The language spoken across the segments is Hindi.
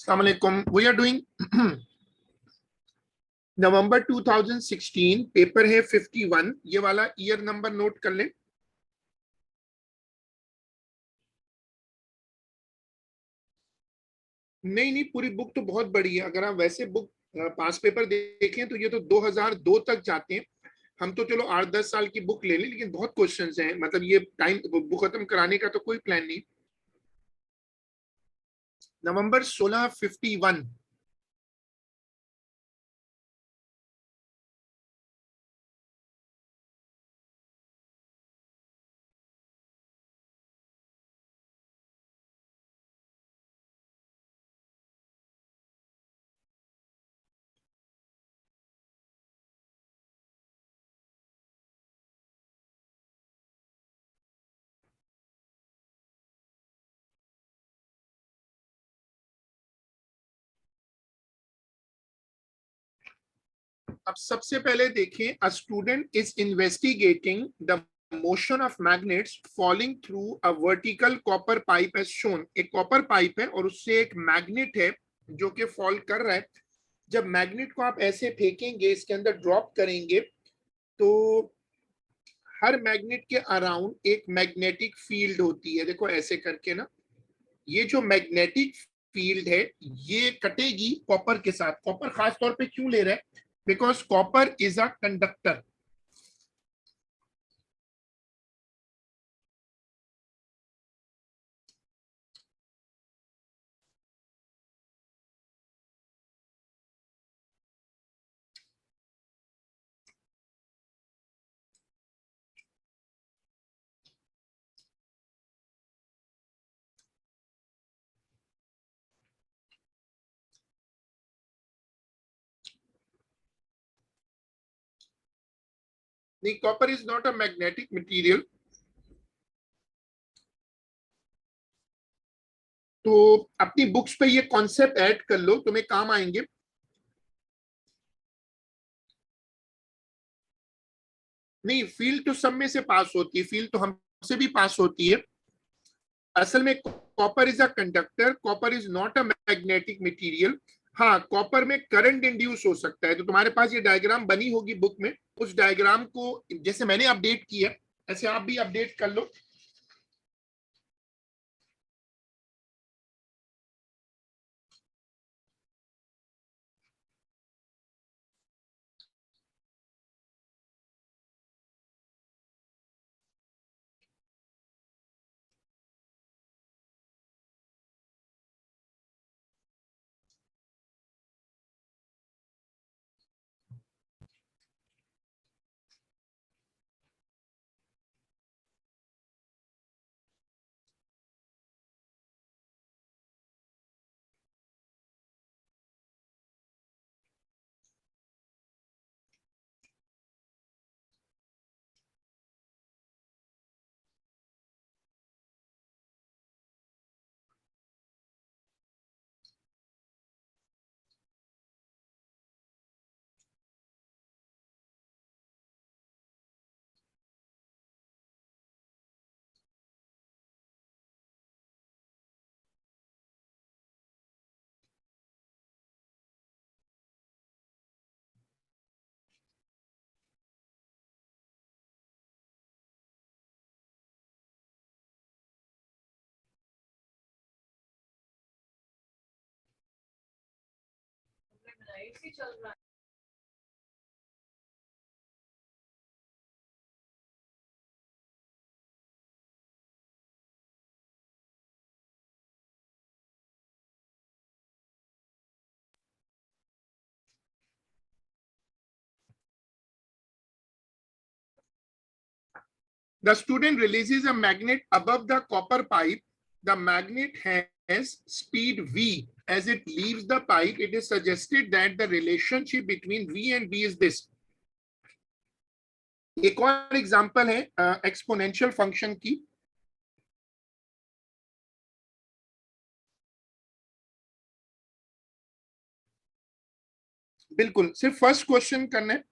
Assalamualaikum. We are doing November 2016 paper है 51। ये वाला ईयर नंबर नोट कर लें। नहीं, पूरी बुक तो बहुत बड़ी है। अगर आप वैसे बुक पास पेपर देखें तो ये तो 2002 तक जाते हैं। हम तो चलो 8-10 साल की बुक ले लें, लेकिन बहुत क्वेश्चंस हैं। मतलब ये टाइम बुक खत्म कराने का तो कोई प्लान नहीं। नवंबर 16 51। अब सबसे पहले देखें, a student is investigating the motion of magnets falling through a vertical copper pipe as shown. एक कॉपर पाइप है और उससे एक मैग्नेट है जो कि फॉल कर रहा है। जब मैग्नेट को आप ऐसे फेंकेंगे, इसके अंदर ड्रॉप करेंगे, तो हर मैग्नेट के अराउंड एक मैग्नेटिक फील्ड होती है। देखो ऐसे करके ना, ये जो मैग्नेटिक फील्ड है ये कटेगी कॉपर के साथ। कॉपर खास तौर पे क्यों ले रहा है? Because copper is a conductor. नहीं, copper is not a magnetic material. तो अपनी बुक्स पे ये कॉन्सेप्ट ऐड कर लो, तुम्हें काम आएंगे। नहीं, फील्ड तो सब में से पास होती है, फील्ड तो हमसे भी पास होती है। असल में copper is a conductor, copper is not a magnetic material. हाँ, कॉपर में करंट इंड्यूस हो सकता है। तो तुम्हारे पास ये डायग्राम बनी होगी बुक में, उस डायग्राम को जैसे मैंने अपडेट किया ऐसे आप भी अपडेट कर लो। The student releases a magnet above the copper pipe. The magnet has speed v. As it leaves the pipe, it is suggested that the relationship between v and b is this. एक और एग्जांपल है एक्सपोनेंशियल फंक्शन की। बिल्कुल, सिर्फ फर्स्ट क्वेश्चन करना है।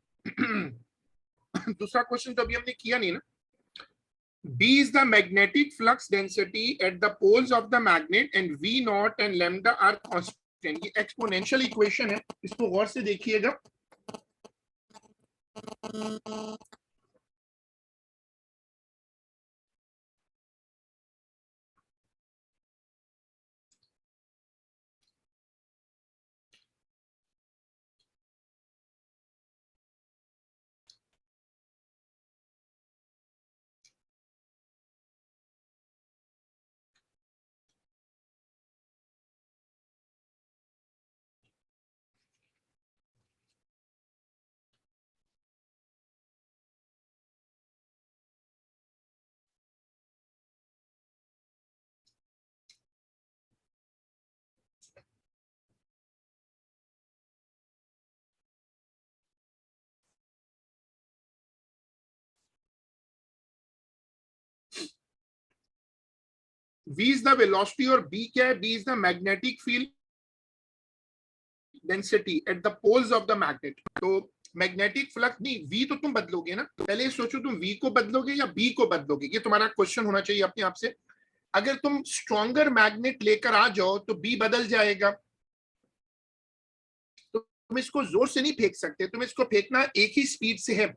दूसरा क्वेश्चन तो अभी हमने किया नहीं ना। B is the magnetic flux density at the poles of the magnet and V naught and lambda are constant. 10। ये एक्सपोनेंशियल इक्वेशन है, इसको गौर से देखिएगा। v इज द वेलोसिटी और b क्या है? b is the magnetic field density at the poles of the magnet. तो मैग्नेटिक फ्लक्स नहीं, v तो तुम बदलोगे ना, पहले सोचो तुम v को बदलोगे या b को बदलोगे, ये तुम्हारा क्वेश्चन होना चाहिए अपने आप से। अगर तुम स्ट्रॉन्गर मैग्नेट लेकर आ जाओ तो b बदल जाएगा। तो तुम इसको जोर से नहीं फेंक सकते, तुम इसको फेंकना एक ही स्पीड से है।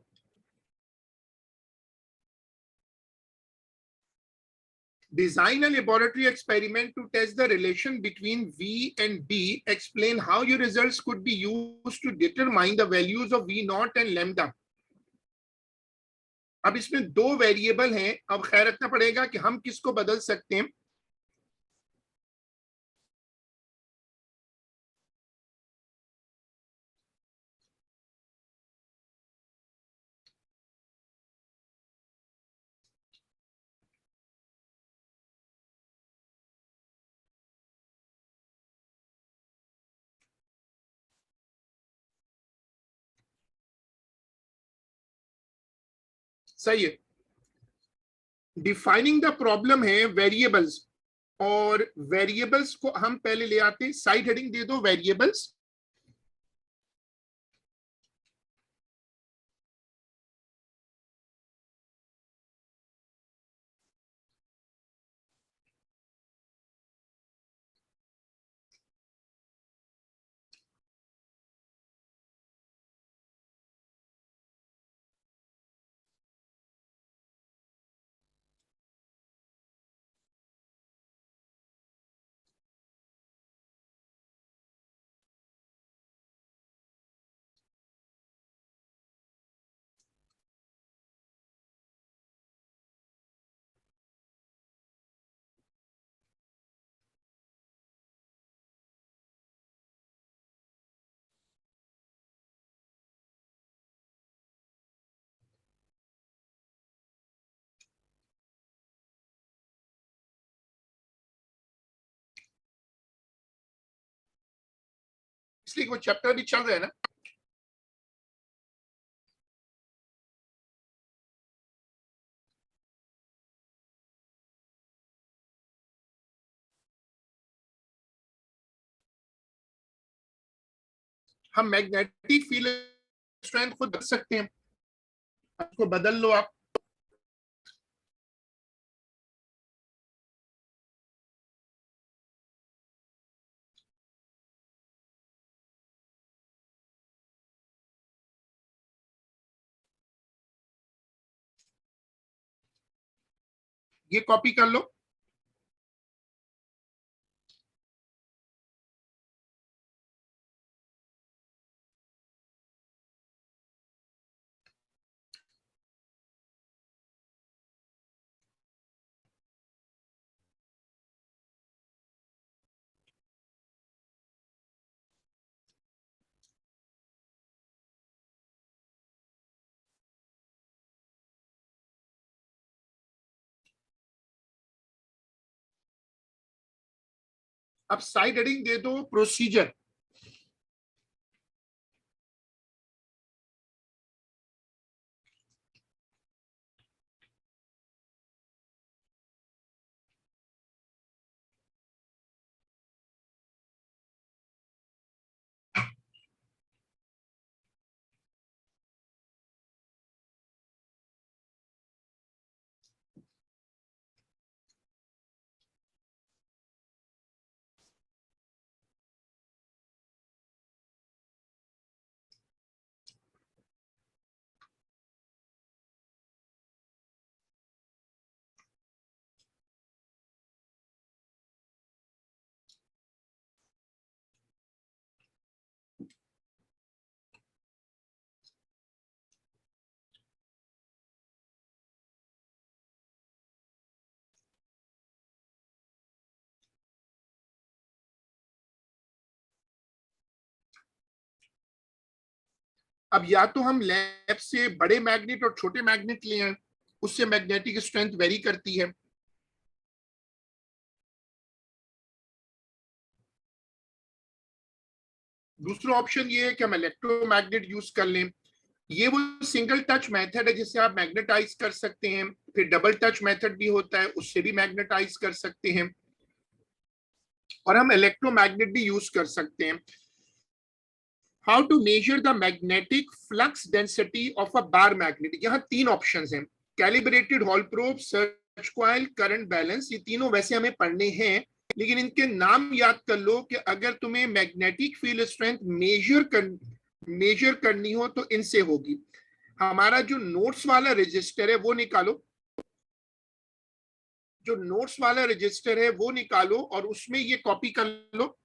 Design a laboratory experiment to test the relation between V and B. Explain how your results could be used to determine the values of V naught and lambda. अब इसमें दो वेरिएबल हैं, अब ख्याल रखना पड़ेगा कि हम किसको बदल सकते हैं। सही है। डिफाइनिंग द प्रॉब्लम है वेरिएबल्स, और वेरिएबल्स को हम पहले ले आते हैं, साइड हेडिंग दे दो वेरिएबल्स। इसलिए वो चैप्टर भी चल रहा है ना। हम मैग्नेटिक फील्ड स्ट्रेंथ को बदल सकते हैं, उसको बदल लो आप। ये कॉपी कर लो। अब साइड हेडिंग दे दो प्रोसीजर। अब या तो हम लैब से बड़े मैग्नेट और छोटे मैग्नेट ले आए, उससे मैग्नेटिक स्ट्रेंथ वेरी करती है। दूसरा ऑप्शन ये है कि हम इलेक्ट्रोमैग्नेट यूज कर लें। ये वो सिंगल टच मेथड है जिससे आप मैग्नेटाइज कर सकते हैं। फिर डबल टच मेथड भी होता है, उससे भी मैग्नेटाइज कर सकते हैं। और हम इलेक्ट्रोमैग्नेट भी यूज कर सकते हैं। How to measure the magnetic flux density of a bar magnet. यहाँ तीन ऑप्शंस हैं, calibrated hall probe, search coil, current balance. ये तीनों वैसे हमें पढ़ने हैं, लेकिन इनके नाम याद कर लो कि अगर तुम्हें मैग्नेटिक फील्ड स्ट्रेंथ मेजर करनी हो तो इनसे होगी। हमारा जो नोट्स वाला रजिस्टर है वो निकालो, जो नोट्स वाला रजिस्टर है वो निकालो और उसमें ये कॉपी कर लो।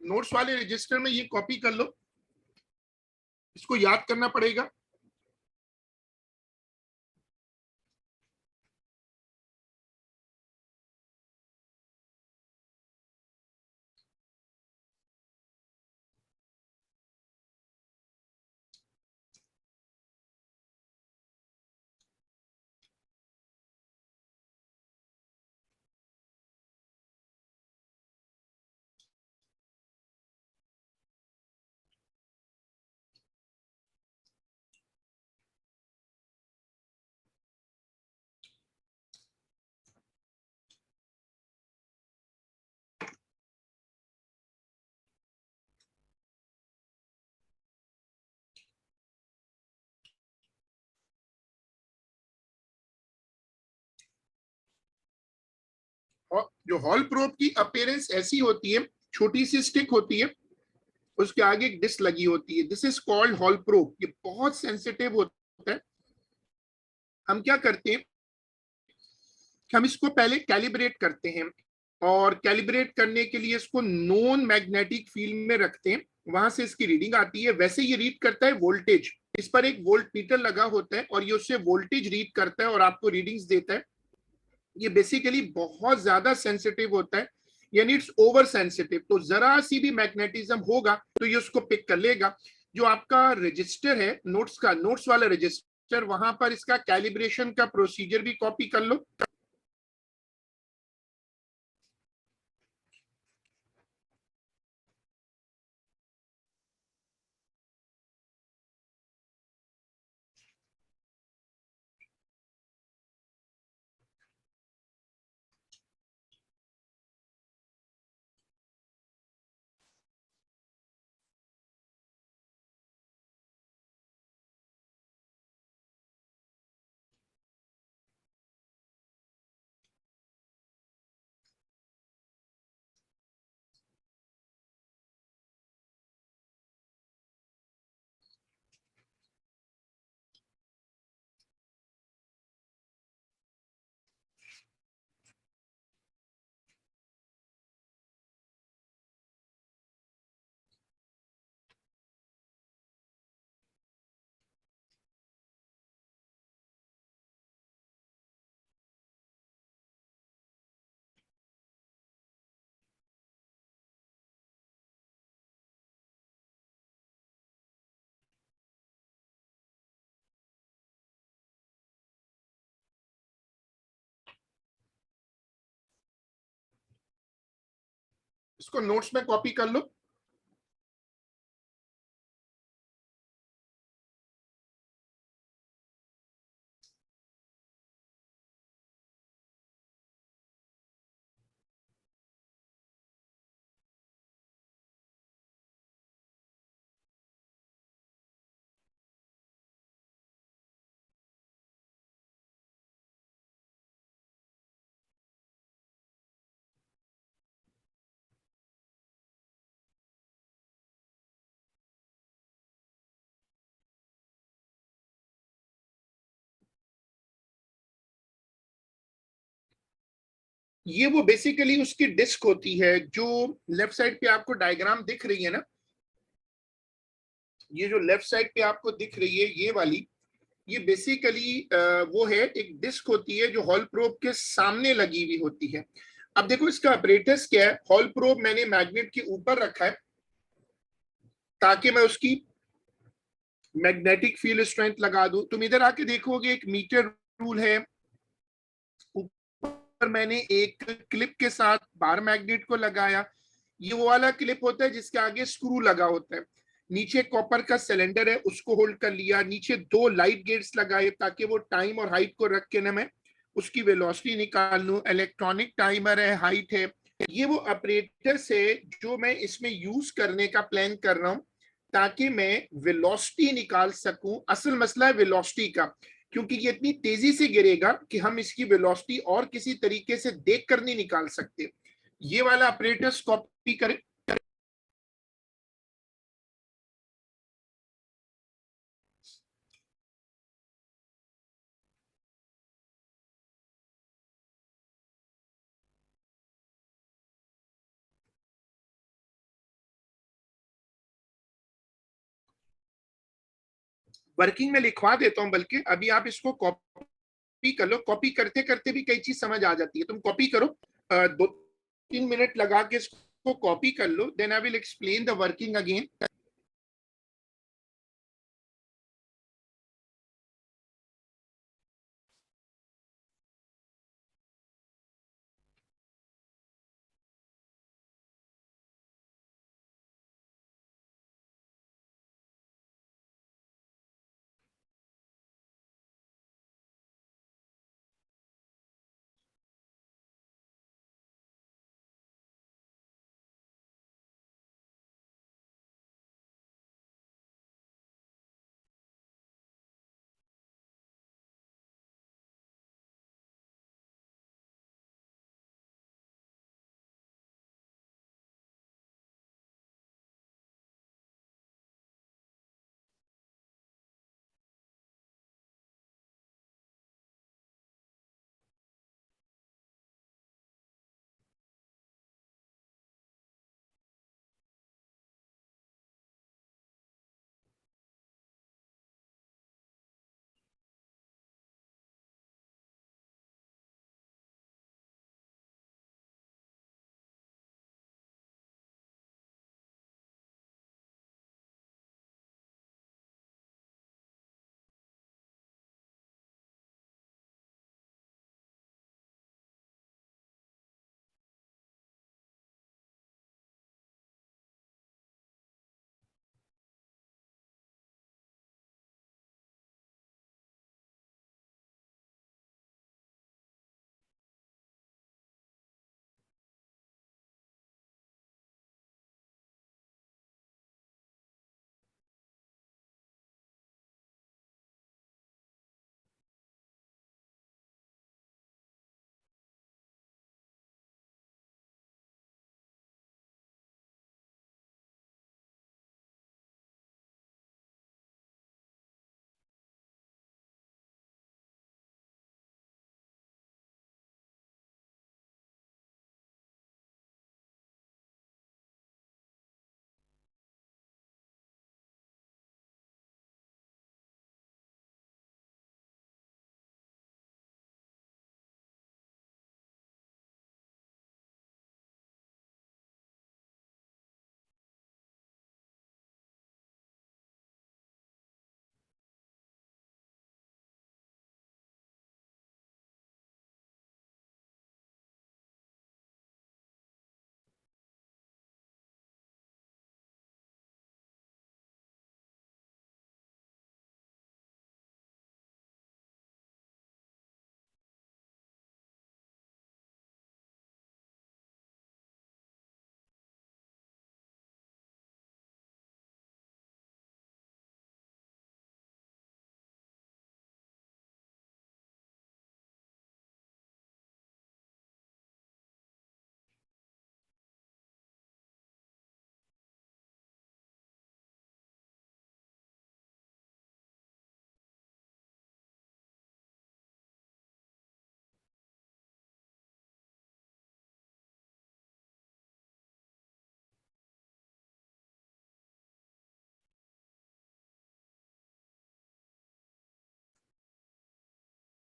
नोट्स वाले रजिस्टर में ये कॉपी कर लो, इसको याद करना पड़ेगा। और जो हॉल प्रोब की अपीयरेंस ऐसी होती है, छोटी सी स्टिक होती है, उसके आगे एक डिस्क लगी होती है, this is called hall probe. ये बहुत सेंसिटिव होता है। हम क्या करते हैं कि हम इसको पहले कैलिब्रेट करते हैं, और कैलिब्रेट करने के लिए इसको नॉन मैग्नेटिक फील्ड में रखते हैं। वहां से इसकी रीडिंग आती है। वैसे ये रीड करता है वोल्टेज, इस पर एक वोल्ट मीटर लगा होता है और ये उससे वोल्टेज रीड करता है और आपको रीडिंग्स देता है। ये बेसिकली बहुत ज्यादा सेंसिटिव होता है, यानी इट्स ओवर सेंसिटिव। तो जरा सी भी मैग्नेटिज्म होगा तो ये उसको पिक कर लेगा। जो आपका रजिस्टर है नोट्स का, नोट्स वाला रजिस्टर, वहां पर इसका कैलिब्रेशन का प्रोसीजर भी कॉपी कर लो। इसको नोट्स में कॉपी कर लो। ये वो बेसिकली उसकी डिस्क होती है, जो लेफ्ट साइड पे आपको डायग्राम दिख रही है ना, ये जो लेफ्ट साइड पे आपको दिख रही है ये वाली, ये बेसिकली वो है, एक डिस्क होती है जो हॉल प्रोब के सामने लगी हुई होती है। अब देखो इसका ऑपरेटर्स क्या है, हॉल प्रोब मैंने मैग्नेट के ऊपर रखा है ताकि मैं उसकी मैग्नेटिक फील्ड स्ट्रेंथ लगा दूं। तुम इधर आके देखोगे एक मीटर रूल है, ऊपर मैंने एक क्लिप के साथ बार मैग्नेट को लगाया, ये वो वाला क्लिप होता है जिसके आगे स्क्रू लगा होता है। नीचे कॉपर का सिलेंडर है, उसको होल्ड कर लिया, नीचे दो लाइट गेट्स लगाए ताकि वो टाइम और हाइट को रख के ना मैं उसकी वेलोसिटी निकाल लूं। इलेक्ट्रॉनिक टाइमर है, हाइट है। ये वो ऑपरेटर्स है जो मैं इसमें यूज करने का प्लान कर रहा हूं ताकि मैं वेलोसिटी निकाल सकूं। असल मसला है वेलोसिटी का, क्योंकि ये इतनी तेजी से गिरेगा कि हम इसकी वेलोसिटी और किसी तरीके से देख कर नहीं निकाल सकते। ये वाला ऑपरेटर्स कॉपी करें। वर्किंग में लिखवा देता हूं, बल्कि अभी आप इसको कॉपी कर लो। कॉपी करते करते भी कई चीज समझ आ जाती है। तुम कॉपी करो, 2-3 मिनट लगा के इसको कॉपी कर लो, then I will explain the working again.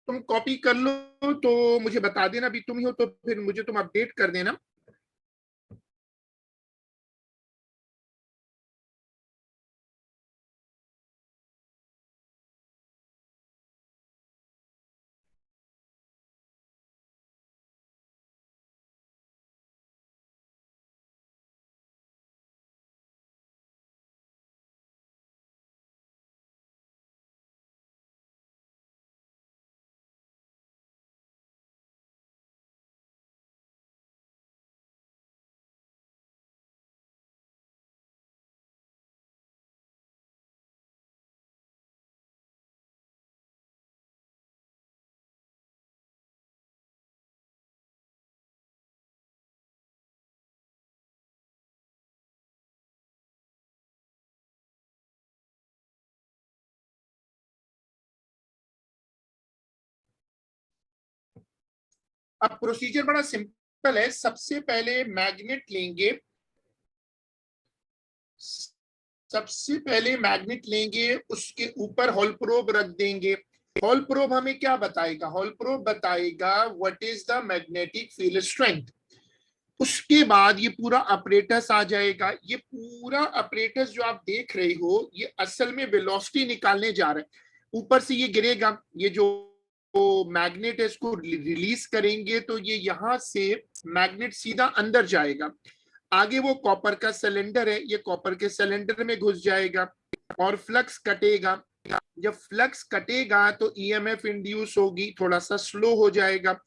तुम कॉपी कर लो तो मुझे बता देना, अभी तुम ही हो तो फिर मुझे तुम अपडेट कर देना। अब प्रोसीजर बड़ा सिंपल है। सबसे पहले मैग्नेट लेंगे, सबसे पहले मैग्नेट लेंगे, उसके ऊपर हॉल प्रोब रख देंगे। हॉल प्रोब हमें क्या बताएगा? हॉल प्रोब बताएगा what is the magnetic field strength. उसके बाद ये पूरा अपरेटस आ जाएगा। ये पूरा अपरेटस जो आप देख रहे हो, ये असल में वेलोसिटी निकालने जा रहा है। ऊपर से ये गिरेगा, ये जो मैग्नेट है इसको रिलीज करेंगे तो ये यहां से मैग्नेट सीधा अंदर जाएगा। आगे वो कॉपर का सिलेंडर है, ये कॉपर के सिलेंडर में घुस जाएगा और फ्लक्स कटेगा। जब फ्लक्स कटेगा तो ईएमएफ इंड्यूस होगी, थोड़ा सा स्लो हो जाएगा।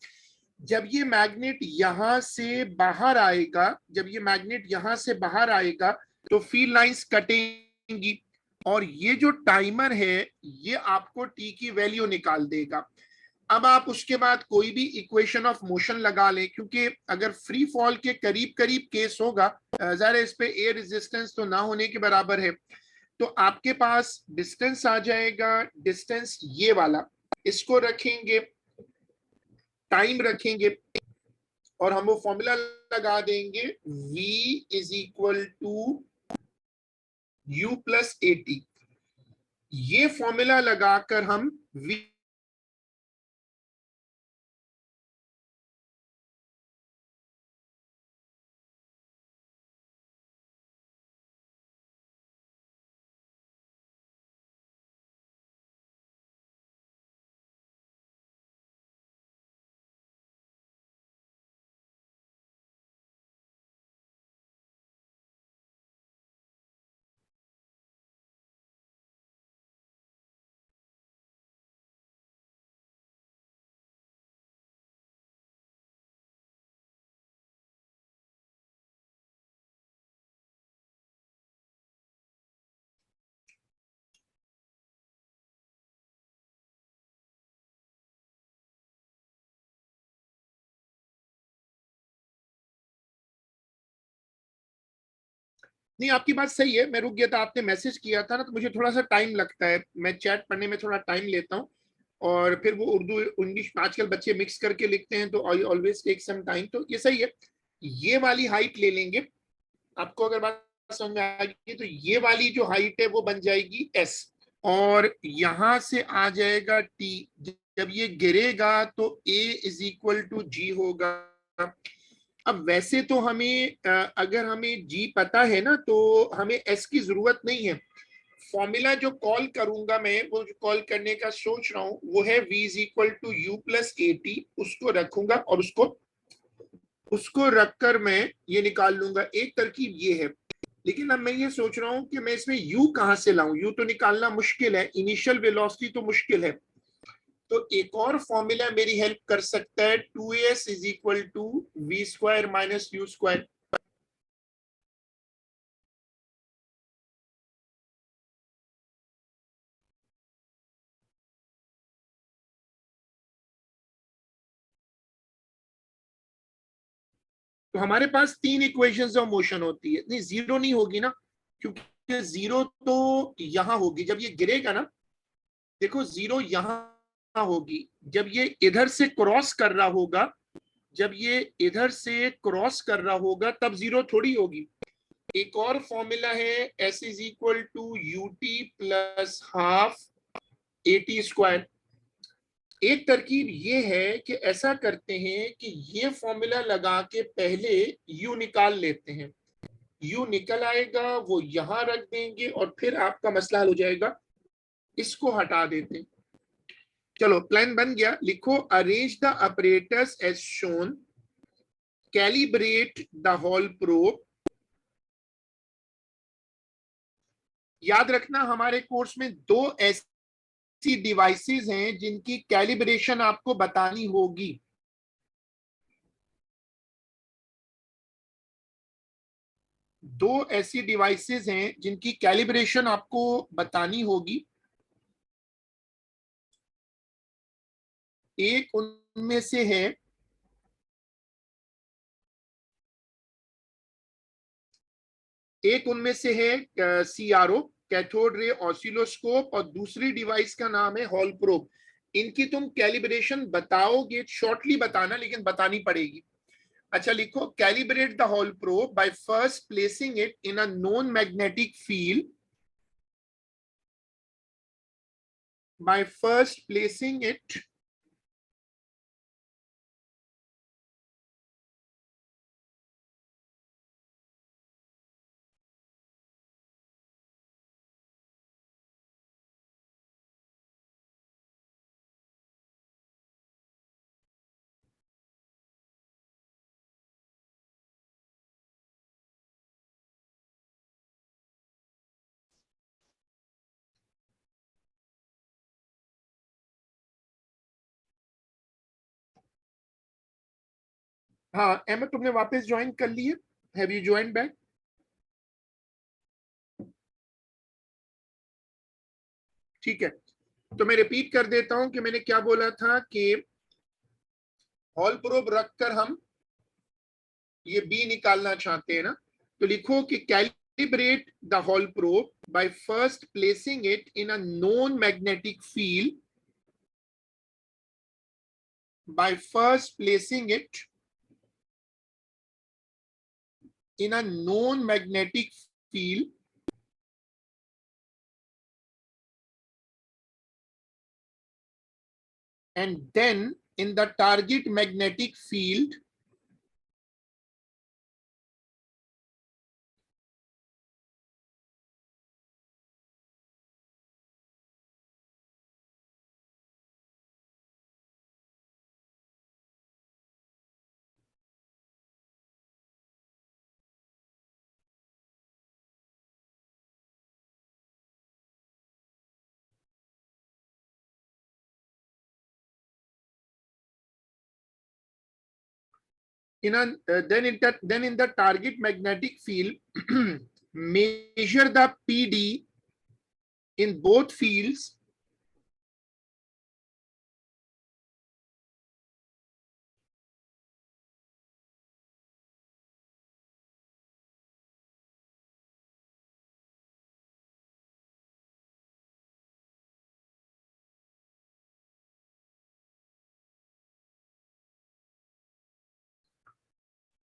जब ये मैग्नेट यहां से बाहर आएगा, जब ये मैग्नेट यहां से बाहर आएगा तो फील्ड लाइंस कटेंगी और ये जो टाइमर है ये आपको टी की वैल्यू निकाल देगा। अब आप उसके बाद कोई भी इक्वेशन ऑफ मोशन लगा लें, क्योंकि अगर फ्री फॉल के करीब करीब केस होगा, ज़ाहिर है इस पे एयर रेजिस्टेंस तो ना होने के बराबर है, तो आपके पास डिस्टेंस आ जाएगा। डिस्टेंस ये वाला, इसको रखेंगे, टाइम रखेंगे और हम वो फॉर्मूला लगा देंगे v is equal to u plus a t. ये फॉर्मूला लगाकर हम v नहीं, आपकी बात सही है, मैं रुक गया था, आपने मैसेज किया था ना, तो मुझे थोड़ा सा टाइम लगता है, मैं चैट पढ़ने में थोड़ा टाइम लेता हूँ और फिर वो उर्दू इंग्लिश आजकल बच्चे मिक्स करके लिखते हैं तो I always take some time, तो ये सही है। ये वाली हाइट ले लेंगे, आपको अगर बात समझ में आएगी तो ये वाली जो हाइट है वो बन जाएगी एस और यहां से आ जाएगा टी। जब ये गिरेगा तो ए इज इक्वल टू जी होगा। अब वैसे तो हमें अगर हमें जी पता है ना तो हमें एस की जरूरत नहीं है। फॉर्मूला जो कॉल करूंगा मैं, वो जो कॉल करने का सोच रहा हूं वो है v is equal to u plus a t. उसको रखूंगा और उसको उसको रखकर मैं ये निकाल लूंगा। एक तरकीब ये है, लेकिन अब मैं ये सोच रहा हूं कि मैं इसमें u कहां से लाऊं। u तो निकालना मुश्किल है, इनिशियल वेलोसिटी तो मुश्किल है, तो एक और फॉर्मूला मेरी हेल्प कर सकता है, 2s is equal to v square minus u square. तो हमारे पास तीन इक्वेशंस ऑफ मोशन होती है, नहीं जीरो नहीं होगी ना, क्योंकि जीरो तो यहां होगी जब ये गिरेगा ना। देखो जीरो यहां होगी जब ये इधर से क्रॉस कर रहा होगा, जब ये इधर से क्रॉस कर रहा होगा तब जीरो थोड़ी होगी। एक और फॉर्मूला है s is equal to u t plus half a t square. एक तरकीब ये है कि ऐसा करते हैं कि ये फॉर्मूला लगा के पहले यू निकाल लेते हैं, यू निकल आएगा, वो यहां रख देंगे और फिर आपका मसला हल हो जाएगा। इसको हटा देते हैं। चलो प्लान बन गया, लिखो arrange the operators as shown, calibrate the hall probe. याद रखना हमारे कोर्स में दो ऐसी डिवाइसेस हैं जिनकी कैलिब्रेशन आपको बतानी होगी। दो ऐसी डिवाइसेस हैं जिनकी कैलिब्रेशन आपको बतानी होगी। एक उनमें से है सीआरओ, कैथोड रे ऑसिलोस्कोप, और दूसरी डिवाइस का नाम है हॉल प्रोब। इनकी तुम कैलिब्रेशन बताओगे, शॉर्टली बताना, लेकिन बतानी पड़ेगी। अच्छा लिखो, calibrate the hall probe by first placing it in a non magnetic field, by first placing it हाँ अहमद, तुमने वापस ज्वाइन कर ली है? Have you join back? ठीक है, तो मैं रिपीट कर देता हूं कि मैंने क्या बोला था कि हॉल प्रोब रखकर हम ये बी निकालना चाहते हैं ना। तो लिखो कि calibrate the hall probe by first placing it in a non magnetic field, by first placing it in a known magnetic field, and then in the target magnetic field in a then in the target magnetic field measure the PD in both fields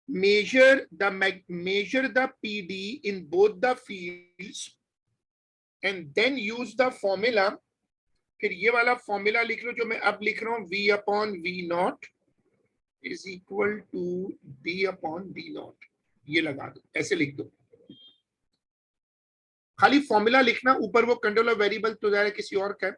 measure the PD in both the fields and then use the formula। फिर ये वाला फॉर्मूला लिख लो जो मैं अब लिख रहा हूं, V upon V naught is equal to D upon D naught. ये लगा दो, ऐसे लिख दो, खाली फॉर्मूला लिखना, ऊपर वो कंट्रोल ऑफ वेरिएबल तो जाएगा किसी और का।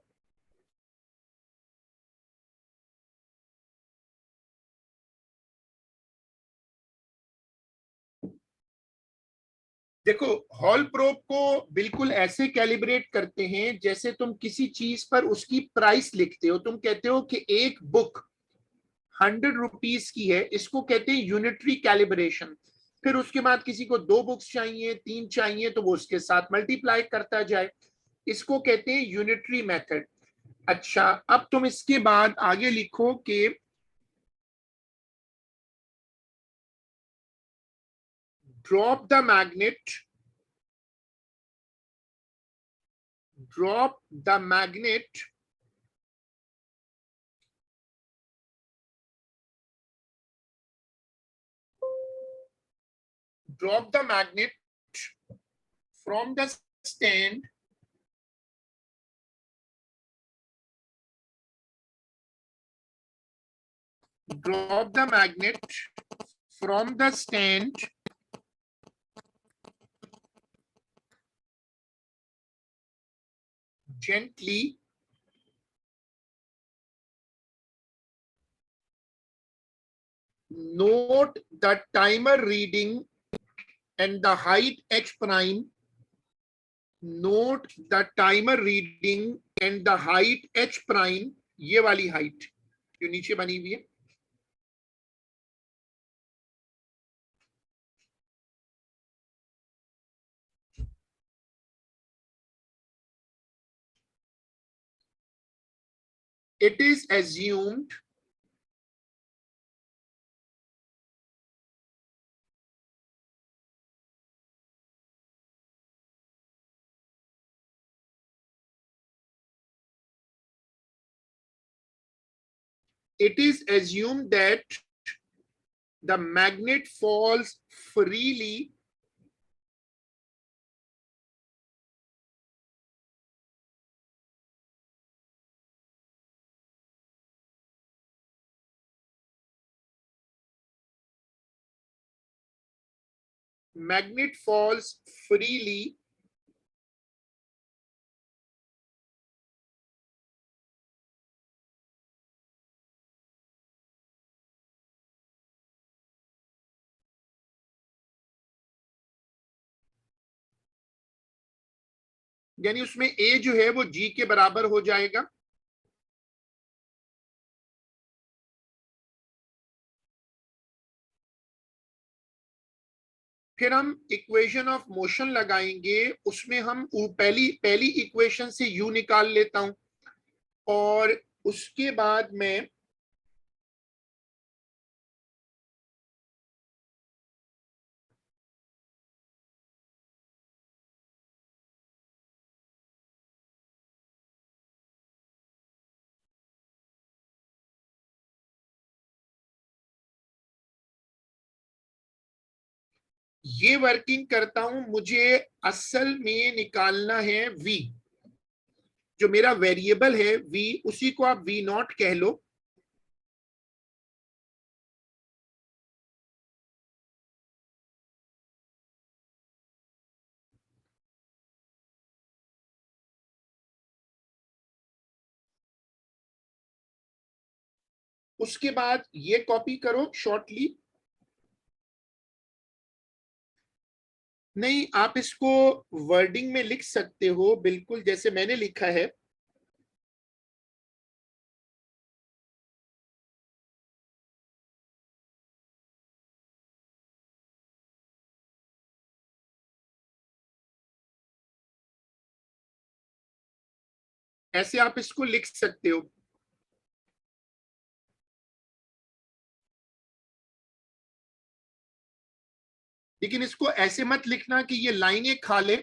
देखो हॉल प्रोब को बिल्कुल ऐसे कैलिब्रेट करते हैं जैसे तुम किसी चीज पर उसकी प्राइस लिखते हो। तुम कहते हो कि एक बुक 100 रुपीज की है, इसको कहते हैं यूनिटरी कैलिब्रेशन। फिर उसके बाद किसी को 2 बुक्स चाहिए, 3 चाहिए, तो वो उसके साथ मल्टीप्लाई करता जाए, इसको कहते हैं यूनिटरी मेथड। अच्छा अब तुम इसके बाद आगे लिखो कि drop the magnet, drop the magnet drop the magnet from the stand drop the magnet from the stand gently note the timer reading and the height h prime. Note the timer reading and the height h prime, ये वाली हाइट जो नीचे बनी हुई है. It is assumed that the magnet falls freely magnet falls freely यानी उसमें ए जो है वो जी के बराबर हो जाएगा. फिर हम इक्वेशन ऑफ मोशन लगाएंगे, उसमें हम पहली पहली इक्वेशन से यू निकाल लेता हूं और उसके बाद में ये वर्किंग करता हूं. मुझे असल में निकालना है v, जो मेरा वेरिएबल है v, उसी को आप v नॉट कह लो. उसके बाद ये कॉपी करो शॉर्टली. नहीं, आप इसको वर्डिंग में लिख सकते हो बिल्कुल जैसे मैंने लिखा है. ऐसे आप इसको लिख सकते हो. लेकिन इसको ऐसे मत लिखना कि ये लाइनें खा ले.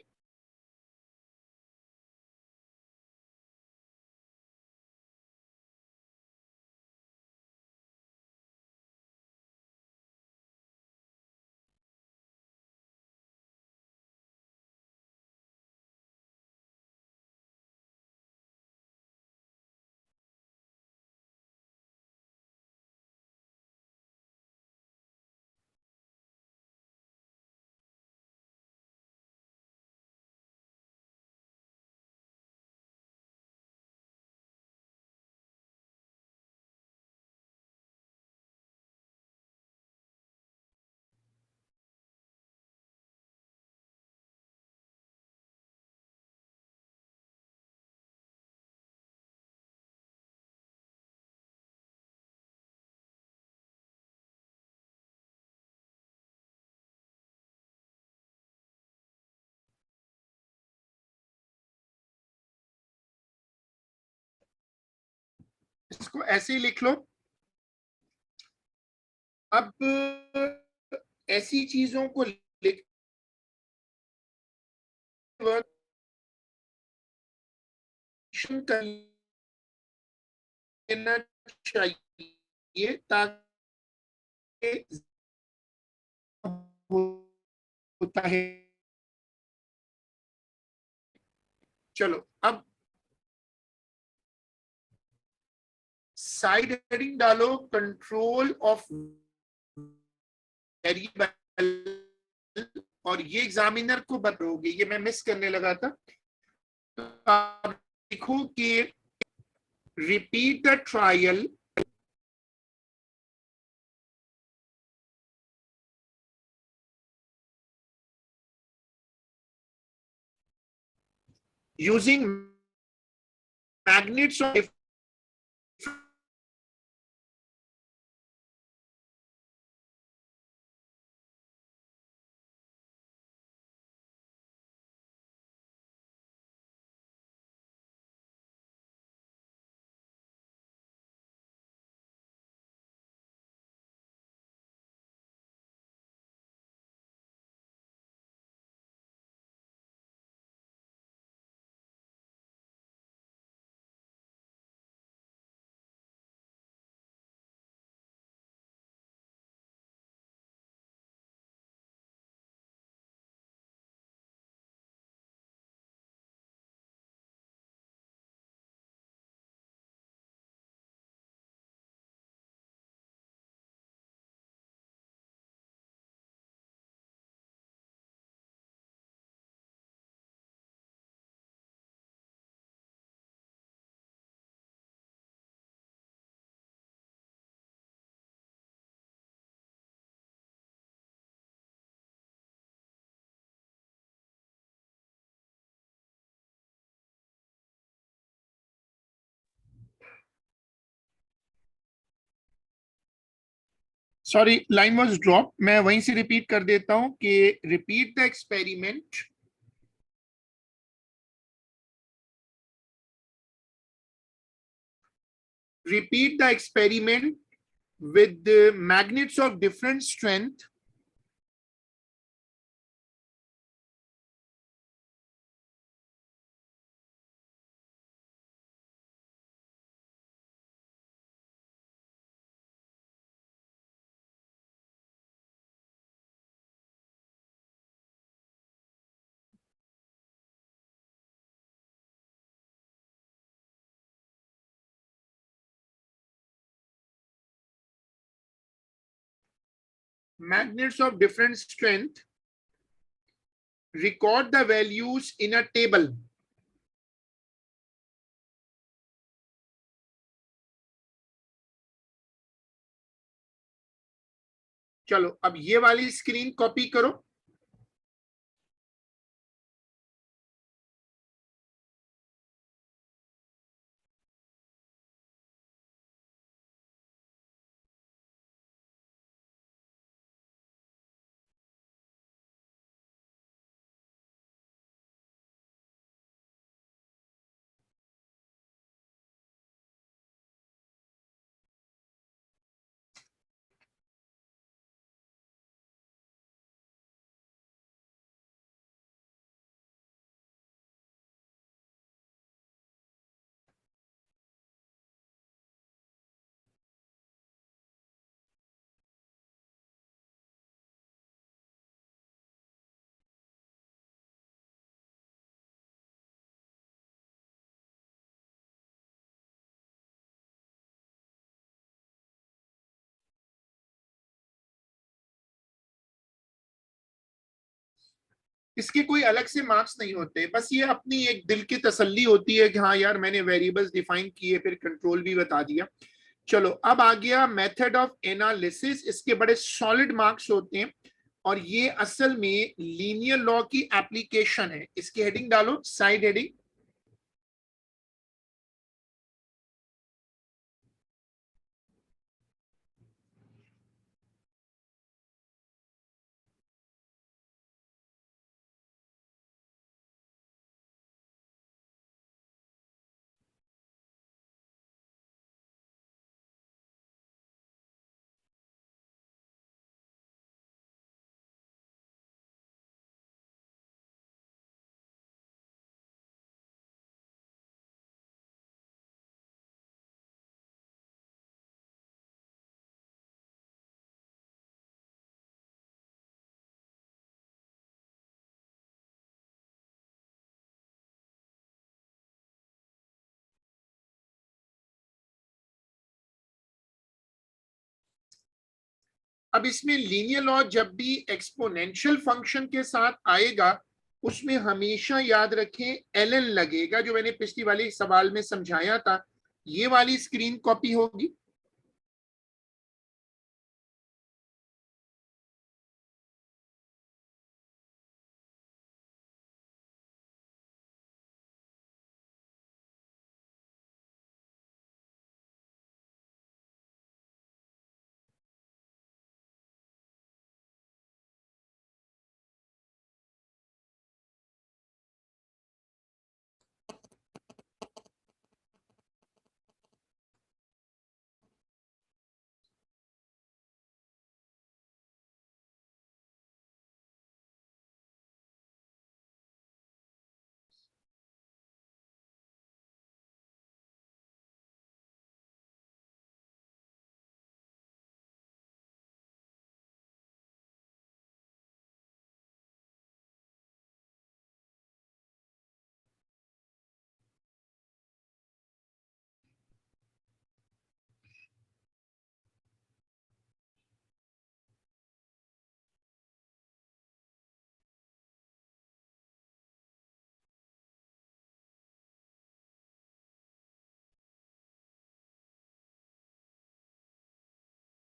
इसको ऐसे ही लिख लो. अब ऐसी चीजों को लिख कर लेना चाहिए ताकि होता है. चलो अब साइड हेडिंग डालो कंट्रोल ऑफ वेरिएबल, और ये एग्जामिनर को बताओगे, ये मैं मिस करने लगा था। तो आप लिखो कि repeat the trial using magnets of sorry line was drop, मैं वहीं से रिपीट कर देता हूं कि repeat the experiment repeat the experiment with the magnets of different strength magnets of different strength, record the values in a table. चलो अब ये वाली स्क्रीन कॉपी करो। इसके कोई अलग से मार्क्स नहीं होते, बस ये अपनी एक दिल की तसल्ली होती है कि हाँ यार मैंने वेरिएबल्स डिफाइन किए, फिर कंट्रोल भी बता दिया। चलो अब आ गया मेथड ऑफ एनालिसिस, इसके बड़े सॉलिड मार्क्स होते हैं और ये असल में लीनियर लॉ की एप्लीकेशन है। इसकी हेडिंग डालो साइड हेडिंग, अब इसमें लीनियर लॉ जब भी एक्सपोनेंशियल फंक्शन के साथ आएगा उसमें हमेशा याद रखें ln लगेगा, जो मैंने पिछली वाली सवाल में समझाया था। ये वाली स्क्रीन कॉपी होगी।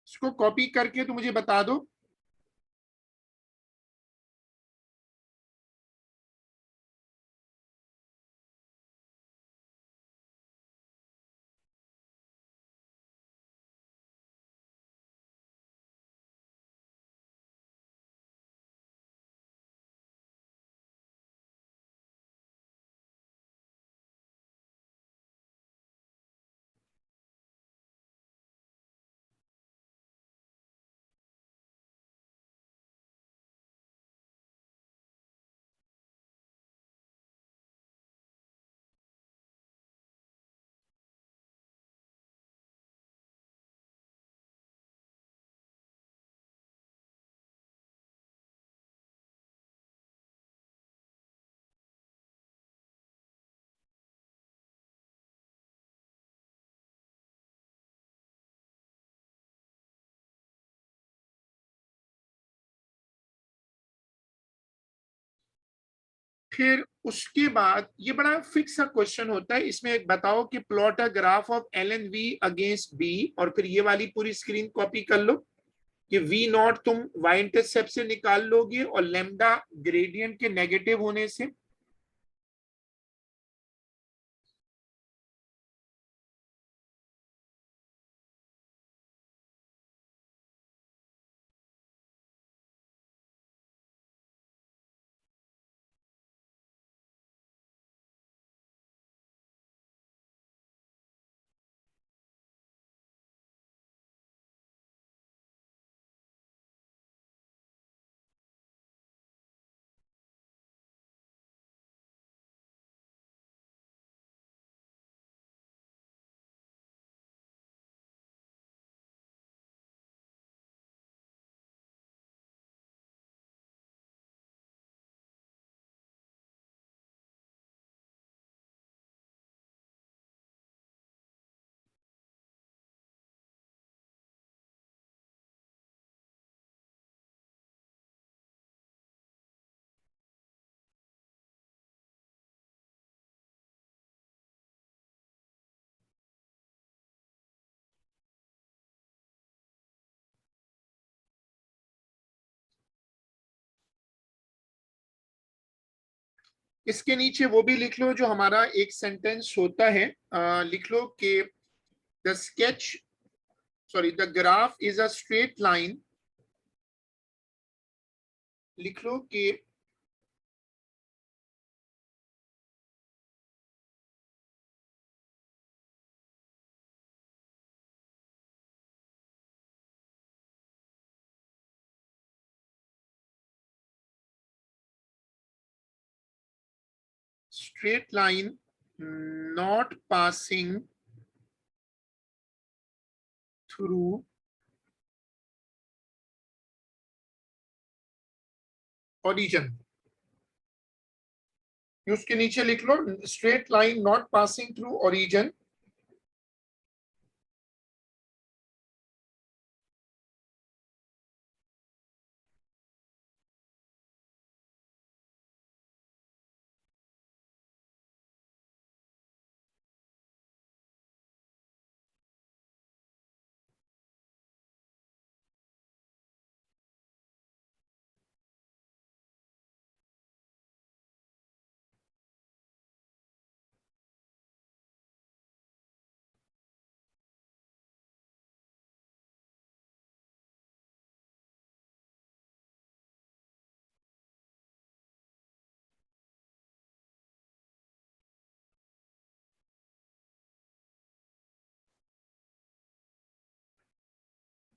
इसको कॉपी करके तो मुझे बता दो। फिर उसके बाद ये बड़ा फिक्स सा क्वेश्चन होता है, इसमें बताओ कि plot a graph of l n v against b, और फिर ये वाली पूरी स्क्रीन कॉपी कर लो कि वी नॉट तुम वाई इंटरसेप्ट से निकाल लोगे और लेमडा ग्रेडियंट के नेगेटिव होने से। इसके नीचे वो भी लिख लो जो हमारा एक सेंटेंस होता है, लिख लो कि the sketch, sorry, the graph is a straight line. लिख लो कि straight line not passing through origin। उसके नीचे लिख लो straight line not passing through origin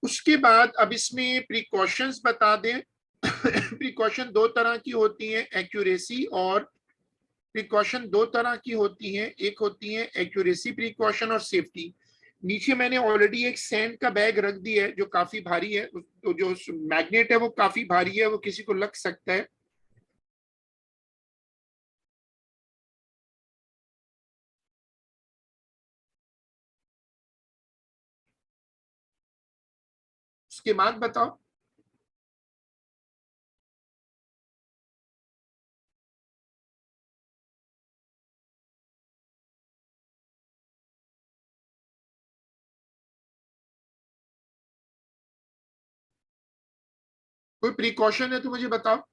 उसके बाद अब इसमें प्रिकॉशंस बता दें। प्रिकॉशन दो तरह की होती हैं, एक्यूरेसी और प्रिकॉशन दो तरह की होती हैं, एक होती है एक्यूरेसी प्रिकॉशन और सेफ्टी। नीचे मैंने ऑलरेडी एक सैंड का बैग रख दिया है जो काफी भारी है, तो जो मैग्नेट है वो काफी भारी है, वो किसी को लग सकता है। उसके बाद बताओ। कोई प्रिकॉशन है तो मुझे बताओ।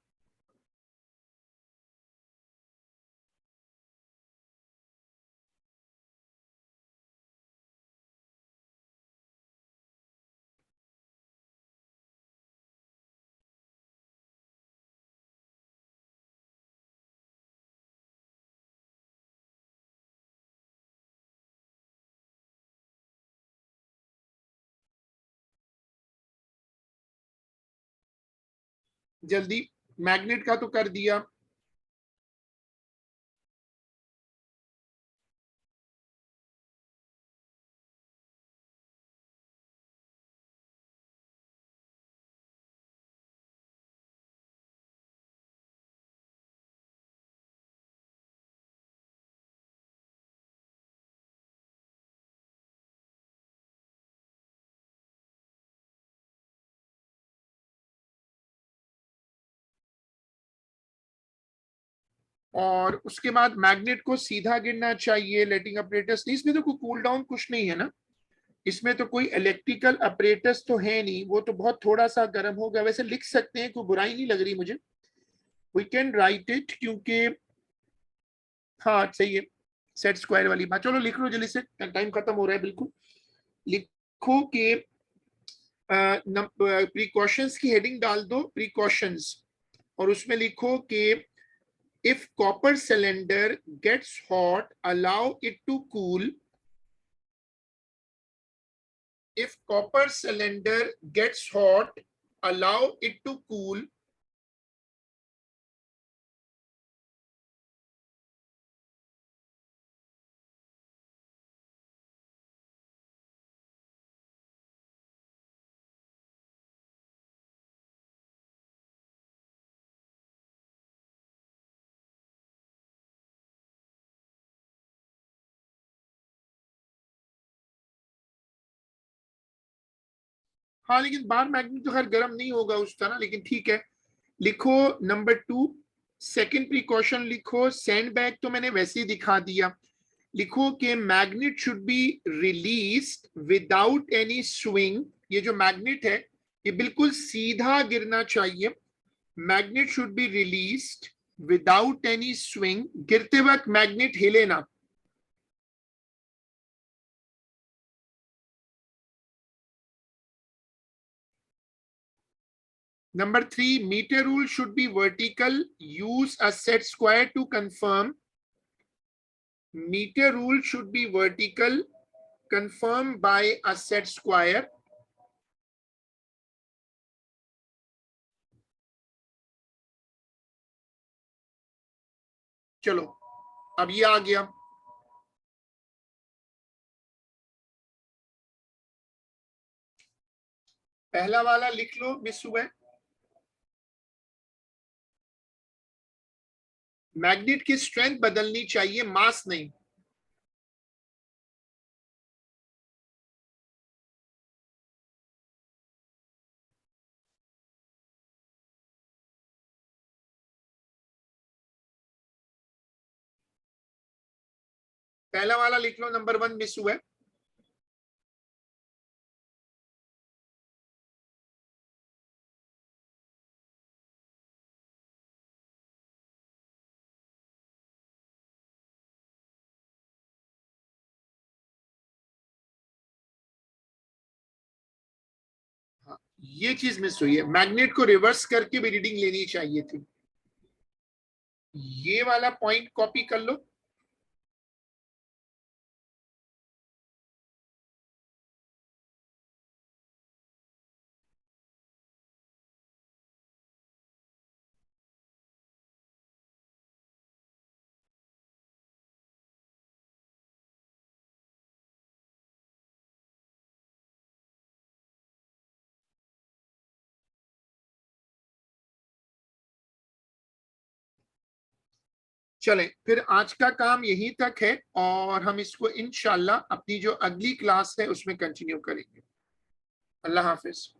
जल्दी, मैग्नेट का तो कर दिया। और उसके बाद मैग्नेट को सीधा गिरना चाहिए, लेटिंग अपरेटस नहीं, इसमें तो कोई कूल डाउन कुछ नहीं है ना, इसमें तो कोई इलेक्ट्रिकल अपरेटस तो है नहीं, वो तो बहुत थोड़ा सा गर्म होगा। वैसे लिख सकते हैं, कोई बुराई नहीं लग रही मुझे, वी कैन राइट इट, क्योंकि हाँ सही है, सेट स्क्वायर वाली बात। चलो लिख लो जल्दी से, टाइम खत्म हो रहा है बिल्कुल। लिखो कि प्रिकॉशंस की हेडिंग डाल दो, प्रिकॉशंस, और उसमें लिखो कि if copper cylinder gets hot, allow it to cool. If copper cylinder gets hot, allow it to cool. हाँ लेकिन बार मैग्नेट तो खैर गर्म नहीं होगा उस तरह, लेकिन ठीक है। लिखो नंबर 2, सेकेंड प्रिकॉशन लिखो, सैंड बैग तो मैंने वैसे ही दिखा दिया। लिखो कि magnet should be released without any swing, ये जो मैग्नेट है ये बिल्कुल सीधा गिरना चाहिए। Magnet should be released without any swing, गिरते वक्त मैग्नेट हिले ना। Number 3, meter rule should be vertical. Use a set square to confirm. Meter rule should be vertical. Confirm by a set square. चलो अब ये आ गया। पहला वाला लिख लो मिस हुआ, मैग्नेट की स्ट्रेंथ बदलनी चाहिए, मास नहीं। पहला वाला लिख लो, नंबर 1 मिस हुआ। हाँ, ये चीज मिस हुई है, मैग्नेट को रिवर्स करके भी रीडिंग लेनी चाहिए थी। ये वाला पॉइंट कॉपी कर लो। चलें, फिर आज का काम यहीं तक है और हम इसको इंशाल्लाह अपनी जो अगली क्लास है उसमें कंटिन्यू करेंगे। अल्लाह हाफिज।